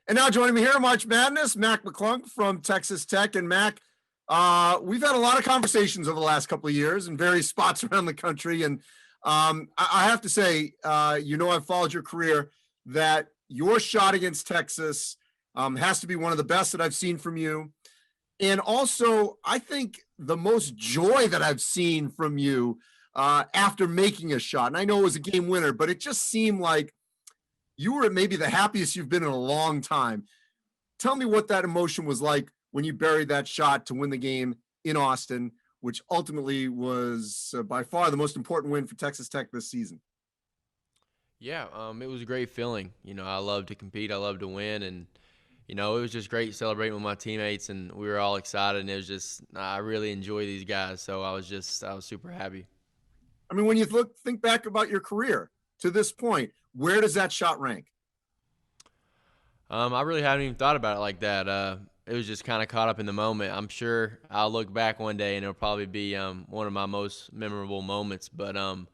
And now joining me here, March Madness, Mac McClung from Texas Tech. And Mac, we've had a lot of conversations over the last couple of years in various spots around the country. And I have to say, I've followed your career, that your shot against Texas has to be one of the best that I've seen from you. And also, I think the most joy that I've seen from you after making a shot. And I know it was a game winner, but it just seemed like you were maybe the happiest you've been in a long time. Tell me what that emotion was like when you buried that shot to win the game in Austin, which ultimately was by far the most important win for Texas Tech this season. Yeah, it was a great feeling. I love to compete. I love to win. And, it was just great celebrating with my teammates, and we were all excited. And it was just, I really enjoy these guys. So I was super happy. I mean, when you think back about your career to this point, where does that shot rank? I really haven't even thought about it like that. It was just kind of caught up in the moment. I'm sure I'll look back one day and it'll probably be one of my most memorable moments. But it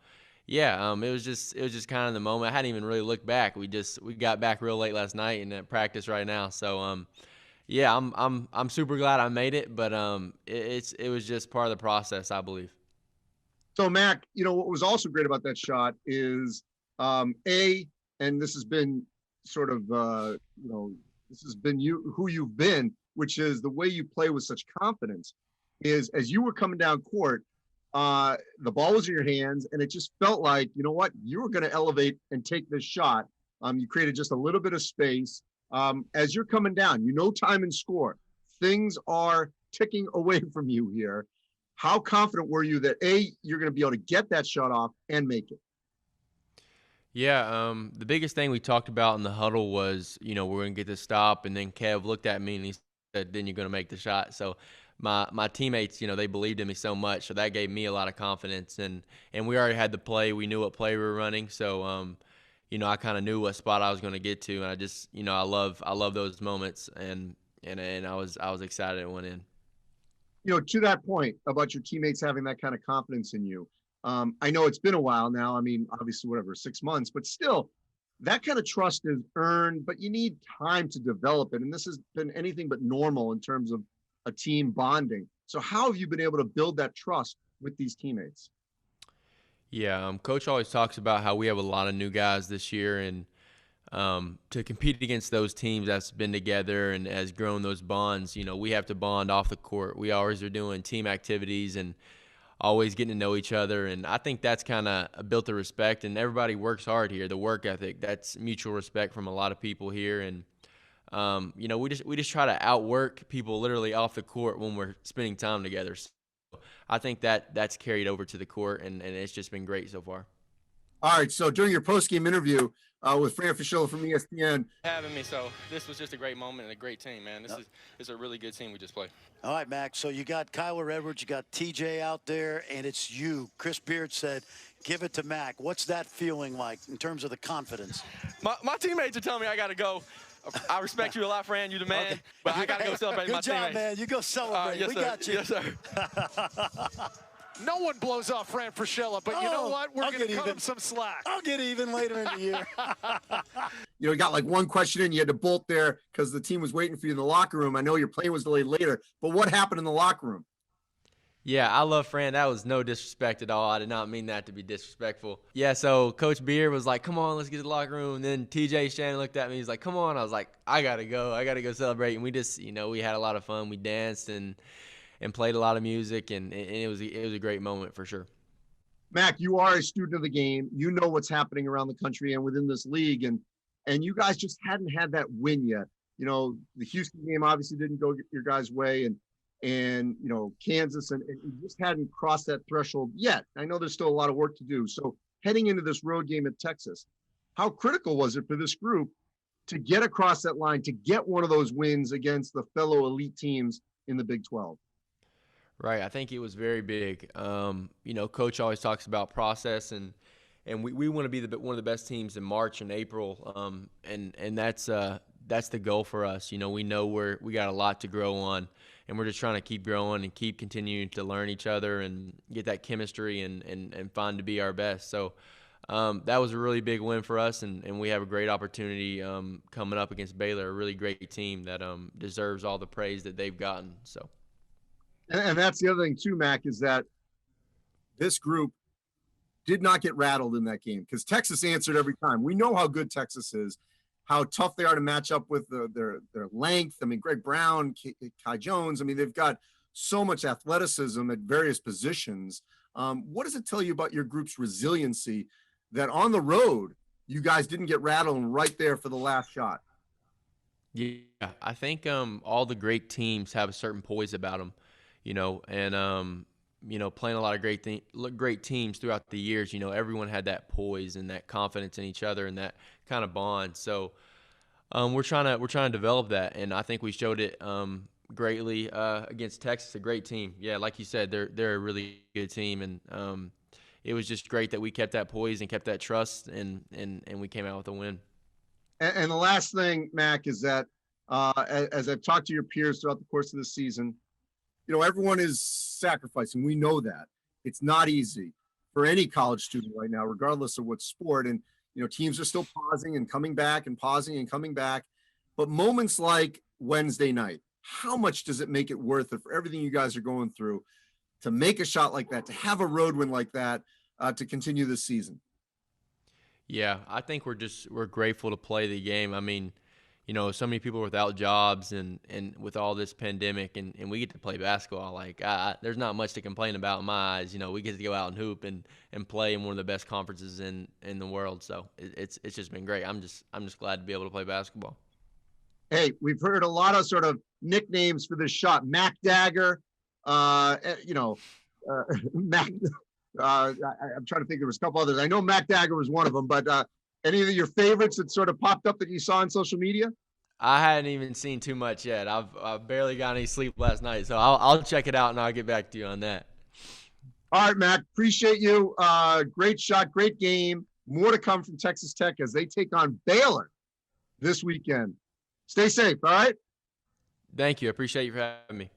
was just kind of the moment. I hadn't even really looked back. We got back real late last night and at practice right now. So I'm super glad I made it. But it was just part of the process, I believe. So Mac, what was also great about that shot is and this has been sort of this has been who you've been, which is the way you play with such confidence. Is as you were coming down court, the ball was in your hands, and it just felt like, you were going to elevate and take this shot. You created just a little bit of space. As you're coming down, time and score. Things are ticking away from you here. How confident were you that you're going to be able to get that shot off and make it? Yeah, the biggest thing we talked about in the huddle was, we're going to get this stop, and then Kev looked at me and he said, then you're going to make the shot. So my teammates, they believed in me so much, so that gave me a lot of confidence. And we already had the play. We knew what play we were running, so I kind of knew what spot I was going to get to, and I just, I love those moments, and I was excited it went in. To that point about your teammates having that kind of confidence in you, I know it's been a while now. I mean, obviously, 6 months, but still, that kind of trust is earned, but you need time to develop it. And this has been anything but normal in terms of a team bonding. So how have you been able to build that trust with these teammates? Yeah, Coach always talks about how we have a lot of new guys this year, and to compete against those teams that's been together and has grown those bonds, we have to bond off the court. We always are doing team activities and always getting to know each other, and I think that's kind of built the respect, and everybody works hard here. The work ethic, that's mutual respect from a lot of people here, and we just try to outwork people literally off the court when we're spending time together. So I think that's carried over to the court, and it's just been great so far. All right, so during your post-game interview with Fran Fraschilla from ESPN. Having me, so this was just a great moment and a great team, man. This is a really good team we just played. All right, Max, so you got Kyler Edwards, you got TJ out there, and it's you. Chris Beard said, give it to Mac. What's that feeling like in terms of the confidence? My teammates are telling me I got to go. I respect you a lot, Fran. You're the man. Okay. But I got to go celebrate with my teammates. Good job, man. You go celebrate. Yes, we sir. got you. Yes, sir. No one blows off Fran Fraschilla, but you know what? We're going to cut him some slack. I'll get even later in the year. You got like one question in. You had to bolt there because the team was waiting for you in the locker room. I know your plane was delayed later, but what happened in the locker room? Yeah, I love Fran. That was no disrespect at all. I did not mean that to be disrespectful. Yeah, so Coach Beard was like, come on, let's get to the locker room. And then TJ Shannon looked at me. He's like, come on. I was like, I got to go celebrate. And we just, we had a lot of fun. We danced and played a lot of music, and it was a great moment for sure. Mac, you are a student of the game. You know what's happening around the country and within this league, and you guys just hadn't had that win yet. The Houston game obviously didn't go your guys' way, and Kansas, and you just hadn't crossed that threshold yet. I know there's still a lot of work to do. So heading into this road game at Texas, how critical was it for this group to get across that line, to get one of those wins against the fellow elite teams in the Big 12? Right. I think it was very big. Coach always talks about process, and we want to be one of the best teams in March and April. And that's the goal for us. We know we got a lot to grow on, and we're just trying to keep growing and keep continuing to learn each other and get that chemistry and find to be our best. So that was a really big win for us, and we have a great opportunity coming up against Baylor, a really great team that deserves all the praise that they've gotten. So, And that's the other thing too, Mac, is that this group did not get rattled in that game because Texas answered every time. We know how good Texas is, how tough they are to match up with their length. I mean, Greg Brown, Kai Jones. I mean, they've got so much athleticism at various positions. What does it tell you about your group's resiliency that on the road you guys didn't get rattled right there for the last shot? yeah, I think all the great teams have a certain poise about them, and playing a lot of great teams throughout the years, everyone had that poise and that confidence in each other and that kind of bond. So we're trying to develop that, and I think we showed it greatly against Texas, a great team. Yeah, like you said, they're a really good team, and it was just great that we kept that poise and kept that trust, and we came out with a win. And the last thing, Mac, is that as I've talked to your peers throughout the course of the season, everyone is sacrificing. We know that. It's not easy for any college student right now, regardless of what sport. And, teams are still pausing and coming back and pausing and coming back. But moments like Wednesday night, how much does it make it worth it for everything you guys are going through to make a shot like that, to have a road win like that, to continue this season? Yeah, I think we're grateful to play the game. I mean, so many people are without jobs and with all this pandemic, and we get to play basketball. Like, there's not much to complain about in my eyes. We get to go out and hoop and play in one of the best conferences in the world. So it's just been great. I'm just glad to be able to play basketball. Hey, we've heard a lot of sort of nicknames for this shot. Mac Dagger, Mac. I'm trying to think. There was a couple others. I know Mac Dagger was one of them, but any of your favorites that sort of popped up that you saw on social media? I hadn't even seen too much yet. I've barely got any sleep last night, so I'll check it out and I'll get back to you on that. All right, Mac. Appreciate you. Great shot, great game. More to come from Texas Tech as they take on Baylor this weekend. Stay safe. All right. Thank you. I appreciate you for having me.